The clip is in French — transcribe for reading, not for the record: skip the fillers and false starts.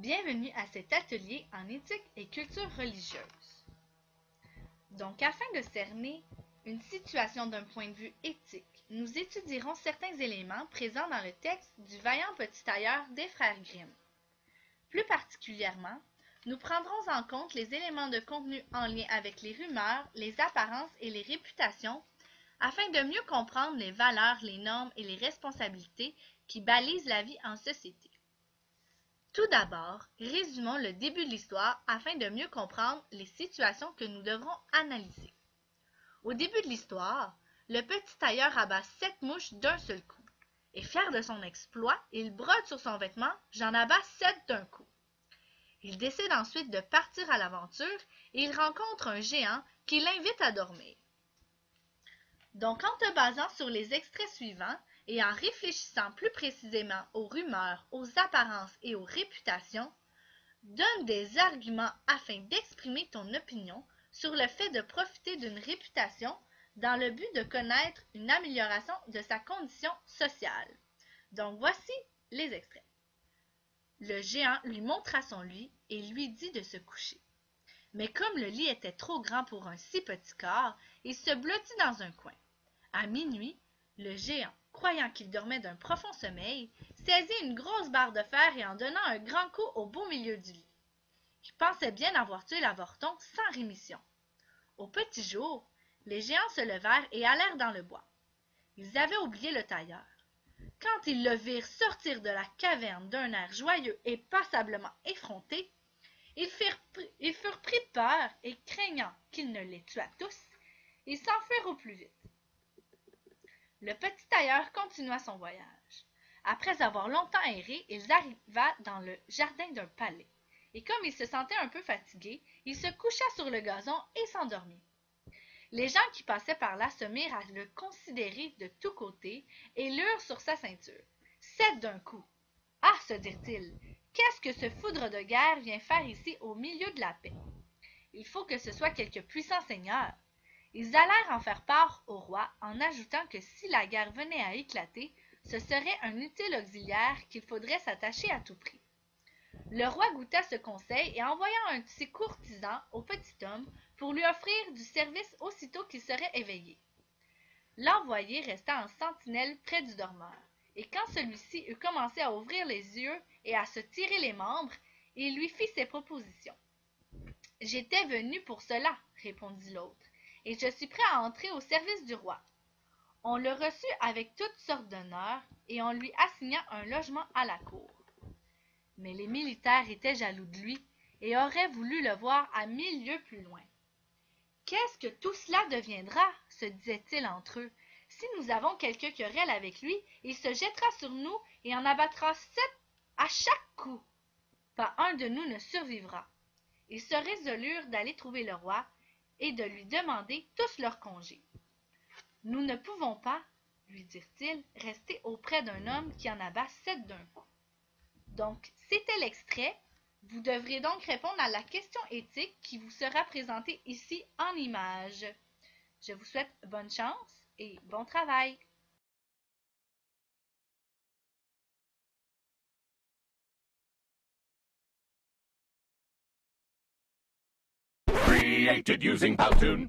Bienvenue à cet atelier en éthique et culture religieuse. Donc, afin de cerner une situation d'un point de vue éthique, nous étudierons certains éléments présents dans le texte du vaillant petit tailleur des frères Grimm. Plus particulièrement, nous prendrons en compte les éléments de contenu en lien avec les rumeurs, les apparences et les réputations, afin de mieux comprendre les valeurs, les normes et les responsabilités qui balisent la vie en société. Tout d'abord, résumons le début de l'histoire afin de mieux comprendre les situations que nous devrons analyser. Au début de l'histoire, le petit tailleur abat 7 mouches d'un seul coup. Et fier de son exploit, il brode sur son vêtement « J'en abats 7 d'un coup ». Il décide ensuite de partir à l'aventure et il rencontre un géant qui l'invite à dormir. Donc, en te basant sur les extraits suivants et en réfléchissant plus précisément aux rumeurs, aux apparences et aux réputations, donne des arguments afin d'exprimer ton opinion sur le fait de profiter d'une réputation dans le but de connaître une amélioration de sa condition sociale. Donc, voici les extraits. Le géant lui montra son lit et lui dit de se coucher. Mais comme le lit était trop grand pour un si petit corps, il se blottit dans un coin. À minuit, le géant, croyant qu'il dormait d'un profond sommeil, saisit une grosse barre de fer et en donnant un grand coup au beau milieu du lit. Il pensait bien avoir tué l'avorton sans rémission. Au petit jour, les géants se levèrent et allèrent dans le bois. Ils avaient oublié le tailleur. Quand ils le virent sortir de la caverne d'un air joyeux et passablement effronté, ils furent pris de peur et craignant qu'il ne les tuât tous, ils s'enfuirent au plus vite. Le petit tailleur continua son voyage. Après avoir longtemps erré, il arriva dans le jardin d'un palais. Et comme il se sentait un peu fatigué, il se coucha sur le gazon et s'endormit. Les gens qui passaient par là se mirent à le considérer de tous côtés et lurent sur sa ceinture. 7 d'un coup. Ah, se dirent-ils, qu'est-ce que ce foudre de guerre vient faire ici au milieu de la paix? Il faut que ce soit quelque puissant seigneur. Ils allèrent en faire part au roi en ajoutant que si la guerre venait à éclater, ce serait un utile auxiliaire qu'il faudrait s'attacher à tout prix. Le roi goûta ce conseil et envoya un de ses courtisans au petit homme pour lui offrir du service aussitôt qu'il serait éveillé. L'envoyé resta en sentinelle près du dormeur, et quand celui-ci eut commencé à ouvrir les yeux et à se tirer les membres, il lui fit ses propositions. « J'étais venu pour cela, répondit l'autre, et je suis prêt à entrer au service du roi. » On le reçut avec toutes sortes d'honneurs, et on lui assigna un logement à la cour. Mais les militaires étaient jaloux de lui et auraient voulu le voir à 1000 lieues plus loin. « Qu'est-ce que tout cela deviendra? » se disaient-ils entre eux. « Si nous avons quelque querelle avec lui, il se jettera sur nous et en abattra 7 à chaque coup. Pas un de nous ne survivra. » Ils se résolurent d'aller trouver le roi et de lui demander tous leurs congés. « Nous ne pouvons pas, lui dirent-ils, rester auprès d'un homme qui en abat 7 d'un coup. » Donc, c'était l'extrait. Vous devrez donc répondre à la question éthique qui vous sera présentée ici en images. Je vous souhaite bonne chance et bon travail. Created using Powtoon.